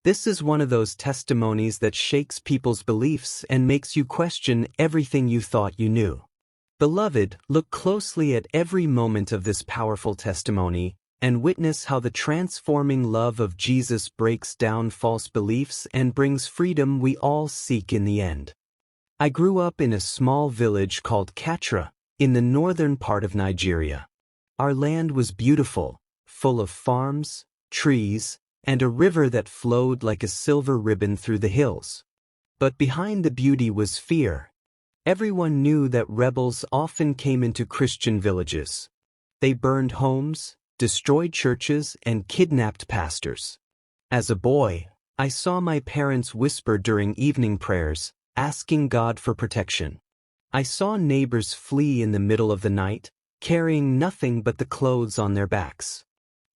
This is one of those testimonies that shakes people's beliefs and makes you question everything you thought you knew. Beloved, look closely at every moment of this powerful testimony and witness how the transforming love of Jesus breaks down false beliefs and brings freedom we all seek in the end. I grew up in a small village called Katra, in the northern part of Nigeria. Our land was beautiful, full of farms, trees, and a river that flowed like a silver ribbon through the hills. But behind the beauty was fear. Everyone knew that rebels often came into Christian villages. They burned homes, destroyed churches, and kidnapped pastors. As a boy, I saw my parents whisper during evening prayers, asking God for protection. I saw neighbors flee in the middle of the night, carrying nothing but the clothes on their backs.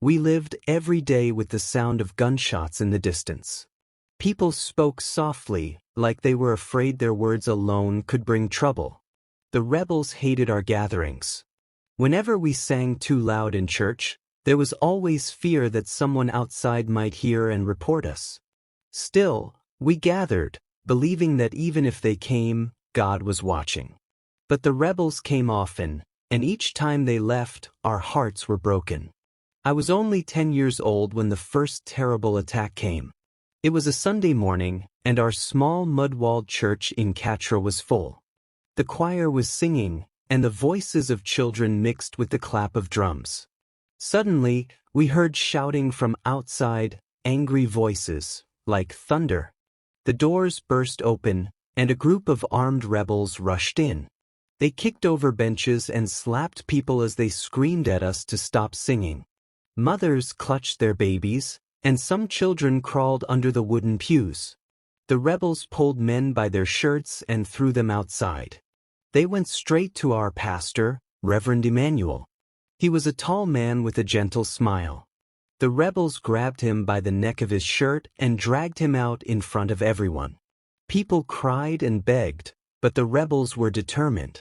We lived every day with the sound of gunshots in the distance. People spoke softly, like they were afraid their words alone could bring trouble. The rebels hated our gatherings. Whenever we sang too loud in church, there was always fear that someone outside might hear and report us. Still, we gathered, believing that even if they came, God was watching. But the rebels came often, and each time they left, our hearts were broken. I was only 10 years old when the first terrible attack came. It was a Sunday morning, and our small mud-walled church in Katra was full. The choir was singing, and the voices of children mixed with the clap of drums. Suddenly, we heard shouting from outside, angry voices, like thunder. The doors burst open, and a group of armed rebels rushed in. They kicked over benches and slapped people as they screamed at us to stop singing. Mothers clutched their babies, and some children crawled under the wooden pews. The rebels pulled men by their shirts and threw them outside. They went straight to our pastor, Reverend Emmanuel. He was a tall man with a gentle smile. The rebels grabbed him by the neck of his shirt and dragged him out in front of everyone. People cried and begged, but the rebels were determined.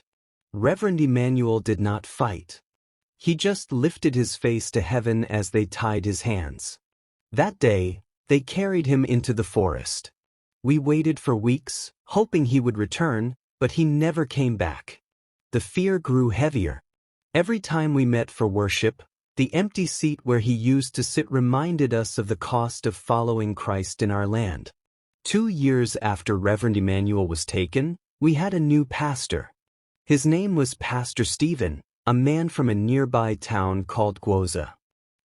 Reverend Emmanuel did not fight. He just lifted his face to heaven as they tied his hands. That day, they carried him into the forest. We waited for weeks, hoping he would return, but he never came back. The fear grew heavier. Every time we met for worship, the empty seat where he used to sit reminded us of the cost of following Christ in our land. 2 years after Reverend Emmanuel was taken, we had a new pastor. His name was Pastor Stephen, a man from a nearby town called Gwoza.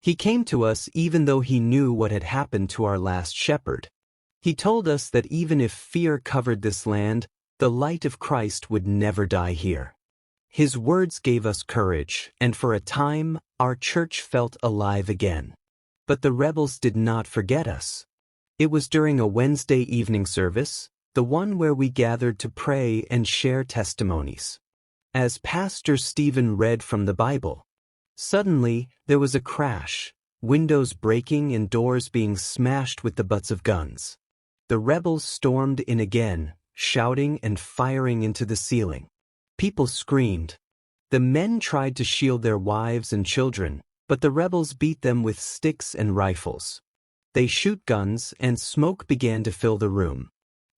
He came to us even though he knew what had happened to our last shepherd. He told us that even if fear covered this land, the light of Christ would never die here. His words gave us courage, and for a time, our church felt alive again. But the rebels did not forget us. It was during a Wednesday evening service, the one where we gathered to pray and share testimonies. As Pastor Stephen read from the Bible, suddenly there was a crash, windows breaking and doors being smashed with the butts of guns. The rebels stormed in again, shouting and firing into the ceiling. People screamed. The men tried to shield their wives and children, but the rebels beat them with sticks and rifles. They shoot guns and smoke began to fill the room.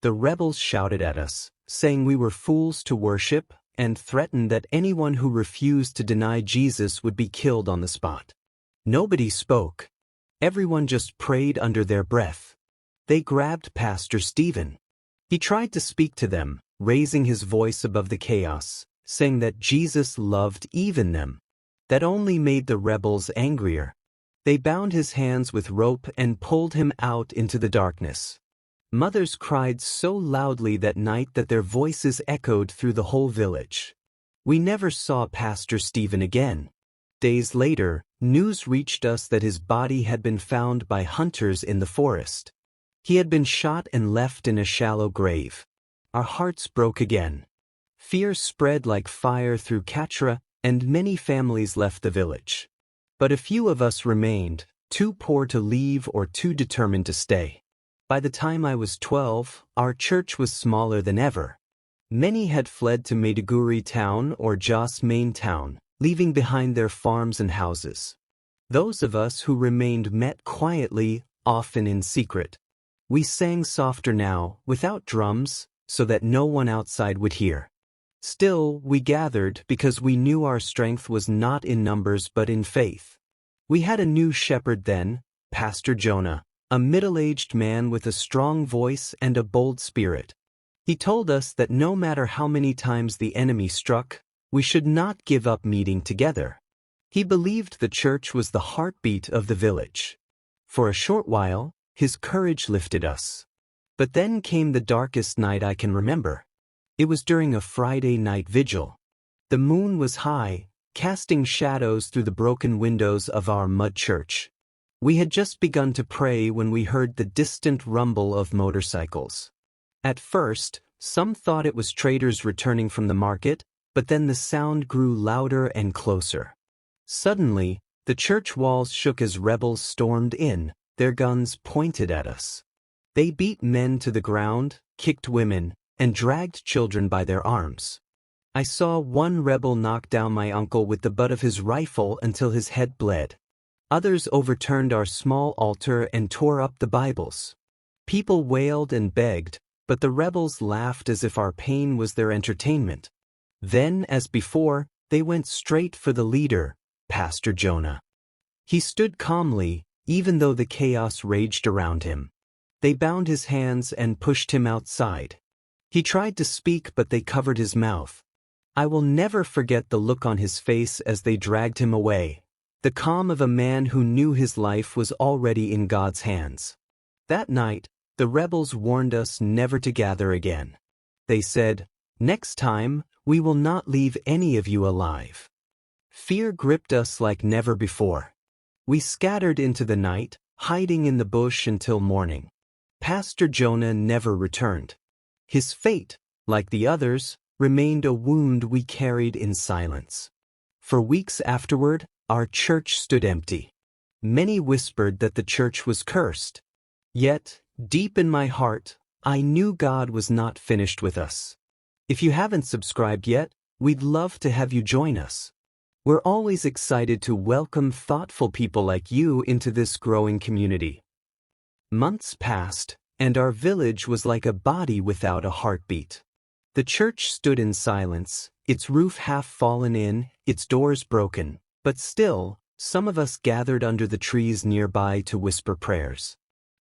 The rebels shouted at us, saying we were fools to worship, and threatened that anyone who refused to deny Jesus would be killed on the spot. Nobody spoke. Everyone just prayed under their breath. They grabbed Pastor Stephen. He tried to speak to them, raising his voice above the chaos, saying that Jesus loved even them. That only made the rebels angrier. They bound his hands with rope and pulled him out into the darkness. Mothers cried so loudly that night that their voices echoed through the whole village. We never saw Pastor Stephen again. Days later, news reached us that his body had been found by hunters in the forest. He had been shot and left in a shallow grave. Our hearts broke again. Fear spread like fire through Katra, and many families left the village. But a few of us remained, too poor to leave or too determined to stay. By the time I was 12, our church was smaller than ever. Many had fled to Maiduguri town or Jos main town, leaving behind their farms and houses. Those of us who remained met quietly, often in secret. We sang softer now, without drums, so that no one outside would hear. Still, we gathered because we knew our strength was not in numbers but in faith. We had a new shepherd then, Pastor Jonah, a middle-aged man with a strong voice and a bold spirit. He told us that no matter how many times the enemy struck, we should not give up meeting together. He believed the church was the heartbeat of the village. For a short while, his courage lifted us. But then came the darkest night I can remember. It was during a Friday night vigil. The moon was high, casting shadows through the broken windows of our mud church. We had just begun to pray when we heard the distant rumble of motorcycles. At first, some thought it was traders returning from the market, but then the sound grew louder and closer. Suddenly, the church walls shook as rebels stormed in, their guns pointed at us. They beat men to the ground, kicked women, and dragged children by their arms. I saw one rebel knock down my uncle with the butt of his rifle until his head bled. Others overturned our small altar and tore up the Bibles. People wailed and begged, but the rebels laughed as if our pain was their entertainment. Then, as before, they went straight for the leader, Pastor Jonah. He stood calmly, even though the chaos raged around him. They bound his hands and pushed him outside. He tried to speak, but they covered his mouth. I will never forget the look on his face as they dragged him away, the calm of a man who knew his life was already in God's hands. That night, the rebels warned us never to gather again. They said, "Next time, we will not leave any of you alive." Fear gripped us like never before. We scattered into the night, hiding in the bush until morning. Pastor Jonah never returned. His fate, like the others, remained a wound we carried in silence. For weeks afterward, our church stood empty. Many whispered that the church was cursed. Yet, deep in my heart, I knew God was not finished with us. If you haven't subscribed yet, we'd love to have you join us. We're always excited to welcome thoughtful people like you into this growing community. Months passed, and our village was like a body without a heartbeat. The church stood in silence, its roof half fallen in, its doors broken, but still, some of us gathered under the trees nearby to whisper prayers.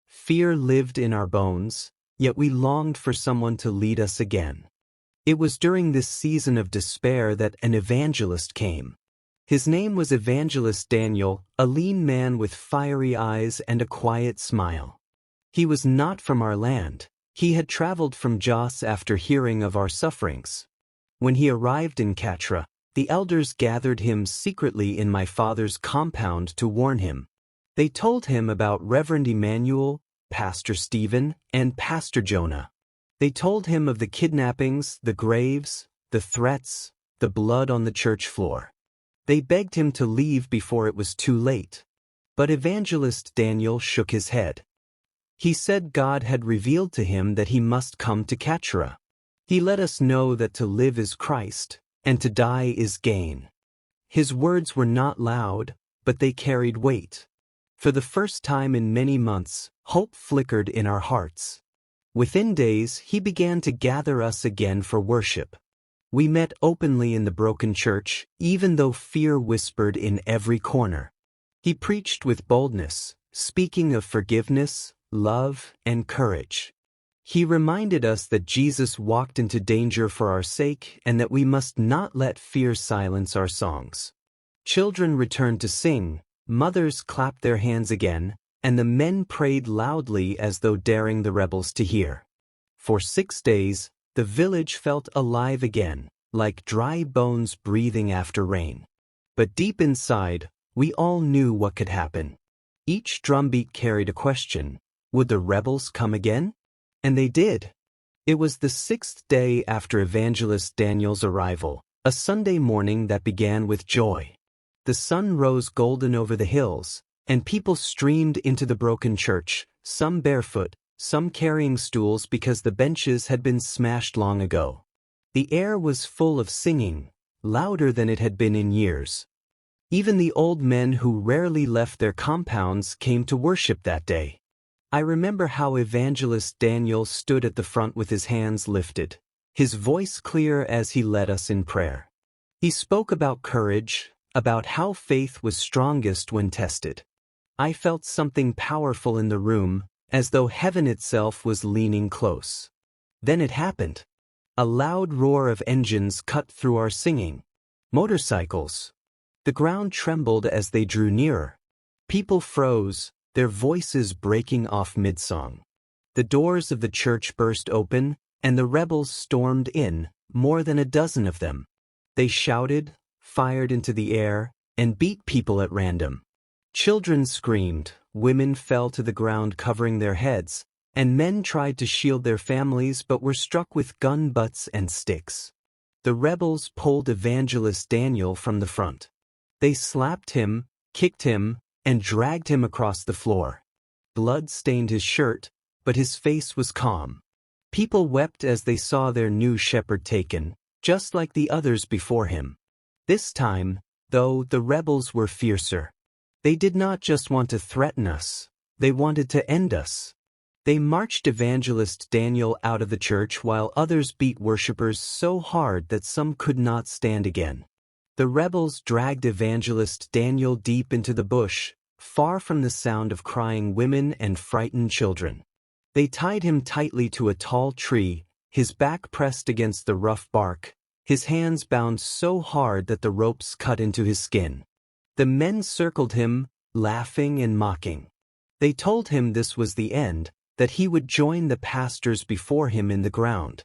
Fear lived in our bones, yet we longed for someone to lead us again. It was during this season of despair that an evangelist came. His name was Evangelist Daniel, a lean man with fiery eyes and a quiet smile. He was not from our land. He had traveled from Jos after hearing of our sufferings. When he arrived in Katra, the elders gathered him secretly in my father's compound to warn him. They told him about Reverend Emmanuel, Pastor Stephen, and Pastor Jonah. They told him of the kidnappings, the graves, the threats, the blood on the church floor. They begged him to leave before it was too late. But Evangelist Daniel shook his head. He said God had revealed to him that he must come to Katra. He let us know that to live is Christ, and to die is gain. His words were not loud, but they carried weight. For the first time in many months, hope flickered in our hearts. Within days, he began to gather us again for worship. We met openly in the broken church, even though fear whispered in every corner. He preached with boldness, speaking of forgiveness, love, and courage. He reminded us that Jesus walked into danger for our sake and that we must not let fear silence our songs. Children returned to sing, mothers clapped their hands again, and the men prayed loudly as though daring the rebels to hear. For 6 days, the village felt alive again, like dry bones breathing after rain. But deep inside, we all knew what could happen. Each drumbeat carried a question: would the rebels come again? And they did. It was the 6th day after Evangelist Daniel's arrival, a Sunday morning that began with joy. The sun rose golden over the hills, and people streamed into the broken church, some barefoot, some carrying stools because the benches had been smashed long ago. The air was full of singing, louder than it had been in years. Even the old men who rarely left their compounds came to worship that day. I remember how Evangelist Daniel stood at the front with his hands lifted, his voice clear as he led us in prayer. He spoke about courage, about how faith was strongest when tested. I felt something powerful in the room, as though heaven itself was leaning close. Then it happened. A loud roar of engines cut through our singing. Motorcycles. The ground trembled as they drew nearer. People froze, their voices breaking off mid-song. The doors of the church burst open, and the rebels stormed in, more than a dozen of them. They shouted, fired into the air, and beat people at random. Children screamed, women fell to the ground covering their heads, and men tried to shield their families but were struck with gun butts and sticks. The rebels pulled Evangelist Daniel from the front. They slapped him, kicked him, and dragged him across the floor. Blood stained his shirt, but his face was calm. People wept as they saw their new shepherd taken, just like the others before him. This time, though, the rebels were fiercer. They did not just want to threaten us, they wanted to end us. They marched Evangelist Daniel out of the church while others beat worshippers so hard that some could not stand again. The rebels dragged Evangelist Daniel deep into the bush, far from the sound of crying women and frightened children. They tied him tightly to a tall tree, his back pressed against the rough bark, his hands bound so hard that the ropes cut into his skin. The men circled him, laughing and mocking. They told him this was the end, that he would join the pastors before him in the ground.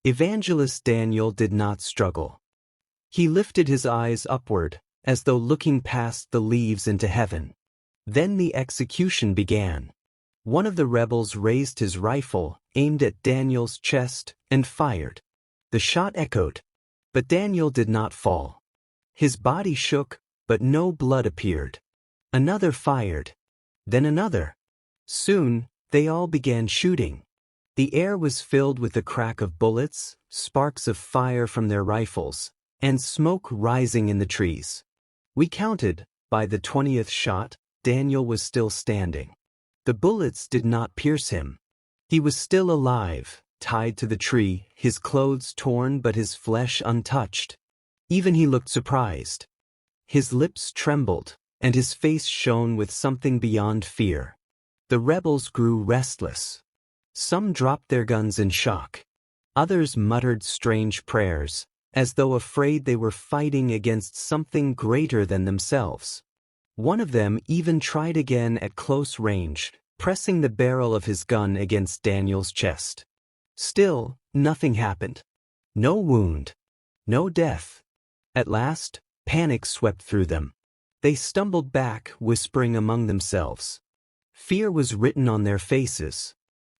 Evangelist Daniel did not struggle. He lifted his eyes upward, as though looking past the leaves into heaven. Then the execution began. One of the rebels raised his rifle, aimed at Daniel's chest, and fired. The shot echoed, but Daniel did not fall. His body shook, but no blood appeared. Another fired. Then another. Soon, they all began shooting. The air was filled with the crack of bullets, sparks of fire from their rifles, and smoke rising in the trees. We counted. By the 20th shot, Daniel was still standing. The bullets did not pierce him. He was still alive, tied to the tree, his clothes torn but his flesh untouched. Even he looked surprised. His lips trembled, and his face shone with something beyond fear. The rebels grew restless. Some dropped their guns in shock. Others muttered strange prayers, as though afraid they were fighting against something greater than themselves. One of them even tried again at close range, pressing the barrel of his gun against Daniel's chest. Still, nothing happened. No wound. No death. At last, panic swept through them. They stumbled back, whispering among themselves. Fear was written on their faces.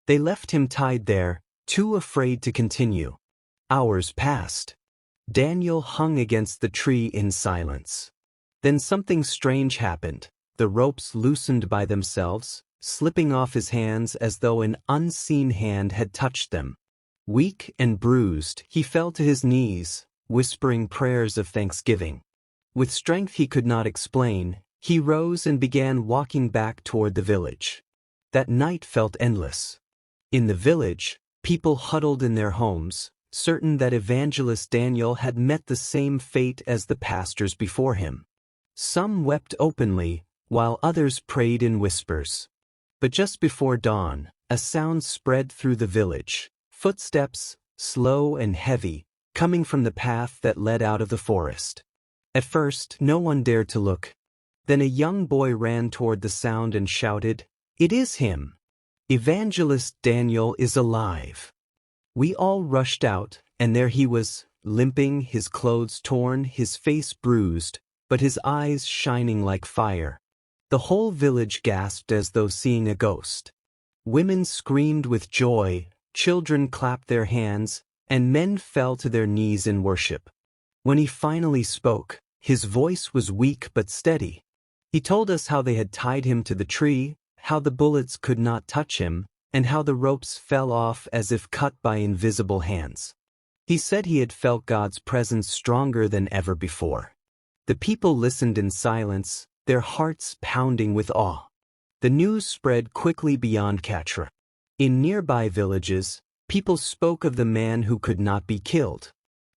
They left him tied there, too afraid to continue. Hours passed. Daniel hung against the tree in silence. Then something strange happened. The ropes loosened by themselves, slipping off his hands as though an unseen hand had touched them. Weak and bruised, he fell to his knees, whispering prayers of thanksgiving. With strength he could not explain, he rose and began walking back toward the village. That night felt endless. In the village, people huddled in their homes, certain that Evangelist Daniel had met the same fate as the pastors before him. Some wept openly, while others prayed in whispers. But just before dawn, a sound spread through the village. Footsteps, slow and heavy, coming from the path that led out of the forest. At first, no one dared to look. Then a young boy ran toward the sound and shouted, "It is him! Evangelist Daniel is alive!" We all rushed out, and there he was, limping, his clothes torn, his face bruised, but his eyes shining like fire. The whole village gasped as though seeing a ghost. Women screamed with joy, children clapped their hands, and men fell to their knees in worship. When he finally spoke, his voice was weak but steady. He told us how they had tied him to the tree, how the bullets could not touch him, and how the ropes fell off as if cut by invisible hands. He said he had felt God's presence stronger than ever before. The people listened in silence, their hearts pounding with awe. The news spread quickly beyond Katra. In nearby villages, people spoke of the man who could not be killed.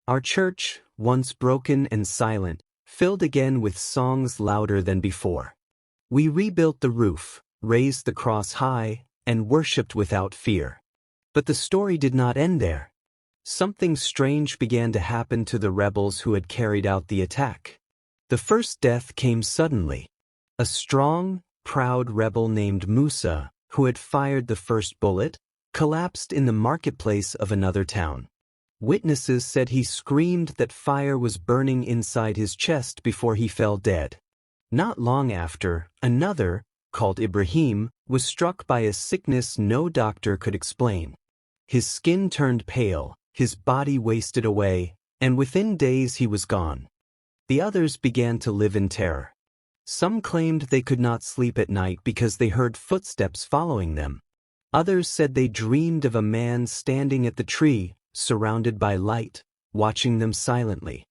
Our church, once broken and silent, filled again with songs louder than before. We rebuilt the roof, raised the cross high, and worshipped without fear. But the story did not end there. Something strange began to happen to the rebels who had carried out the attack. The first death came suddenly. A strong, proud rebel named Musa, who had fired the first bullet, collapsed in the marketplace of another town. Witnesses said he screamed that fire was burning inside his chest before he fell dead. Not long after, another, called Ibrahim, was struck by a sickness no doctor could explain. His skin turned pale, his body wasted away, and within days he was gone. The others began to live in terror. Some claimed they could not sleep at night because they heard footsteps following them. Others said they dreamed of a man standing at the tree, surrounded by light, watching them silently.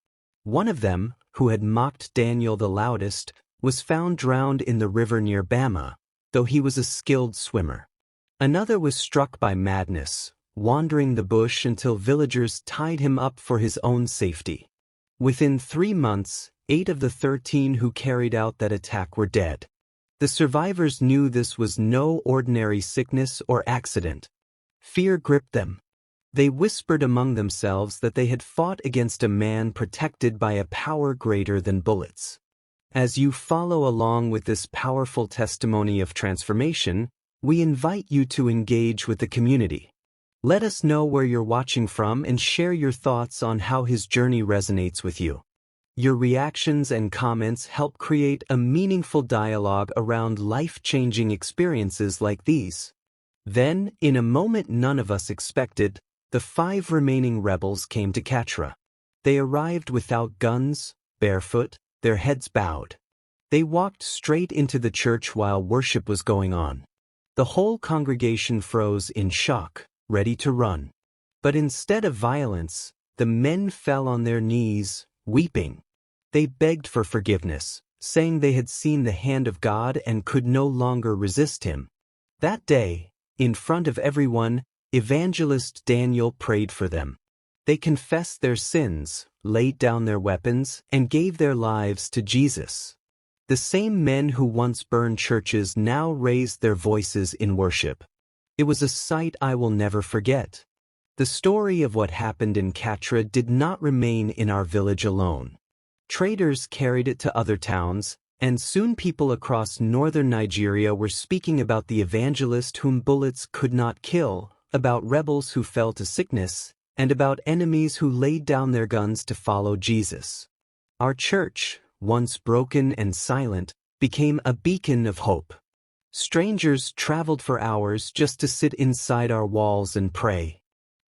One of them, who had mocked Daniel the loudest, was found drowned in the river near Bama, though he was a skilled swimmer. Another was struck by madness, wandering the bush until villagers tied him up for his own safety. Within 3 months, 8 of the 13 who carried out that attack were dead. The survivors knew this was no ordinary sickness or accident. Fear gripped them. They whispered among themselves that they had fought against a man protected by a power greater than bullets. As you follow along with this powerful testimony of transformation, we invite you to engage with the community. Let us know where you're watching from and share your thoughts on how his journey resonates with you. Your reactions and comments help create a meaningful dialogue around life-changing experiences like these. Then, in a moment none of us expected, the 5 remaining rebels came to Katra. They arrived without guns, barefoot, their heads bowed. They walked straight into the church while worship was going on. The whole congregation froze in shock, ready to run. But instead of violence, the men fell on their knees, weeping. They begged for forgiveness, saying they had seen the hand of God and could no longer resist him. That day, in front of everyone, Evangelist Daniel prayed for them. They confessed their sins, laid down their weapons, and gave their lives to Jesus. The same men who once burned churches now raised their voices in worship. It was a sight I will never forget. The story of what happened in Katra did not remain in our village alone. Traders carried it to other towns, and soon people across northern Nigeria were speaking about the evangelist whom bullets could not kill, about rebels who fell to sickness, and about enemies who laid down their guns to follow Jesus. Our church, once broken and silent, became a beacon of hope. Strangers traveled for hours just to sit inside our walls and pray.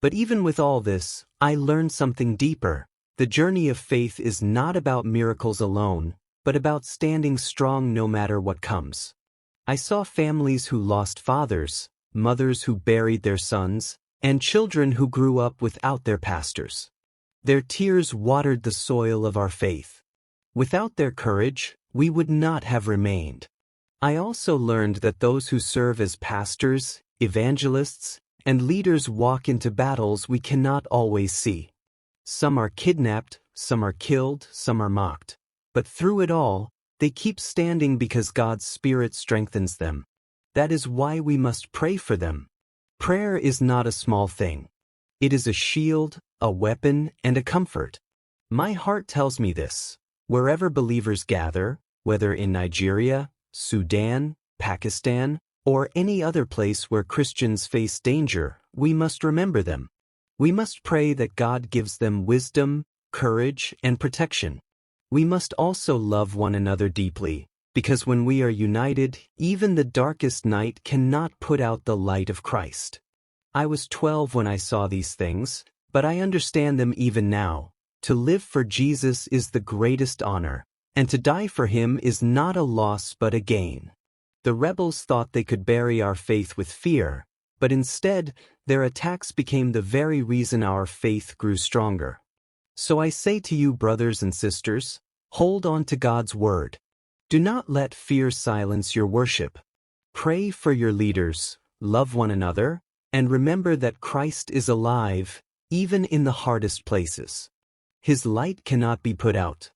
But even with all this, I learned something deeper. The journey of faith is not about miracles alone, but about standing strong no matter what comes. I saw families who lost fathers, mothers who buried their sons, and children who grew up without their pastors. Their tears watered the soil of our faith. Without their courage, we would not have remained. I also learned that those who serve as pastors, evangelists, and leaders walk into battles we cannot always see. Some are kidnapped, some are killed, some are mocked. But through it all, they keep standing because God's Spirit strengthens them. That is why we must pray for them. Prayer is not a small thing. It is a shield, a weapon, and a comfort. My heart tells me this. Wherever believers gather, whether in Nigeria, Sudan, Pakistan, or any other place where Christians face danger, we must remember them. We must pray that God gives them wisdom, courage, and protection. We must also love one another deeply, because when we are united, even the darkest night cannot put out the light of Christ. I was 12 when I saw these things, but I understand them even now. To live for Jesus is the greatest honor, and to die for him is not a loss but a gain. The rebels thought they could bury our faith with fear, but instead, their attacks became the very reason our faith grew stronger. So I say to you, brothers and sisters, hold on to God's word. Do not let fear silence your worship. Pray for your leaders, love one another, and remember that Christ is alive, even in the hardest places. His light cannot be put out.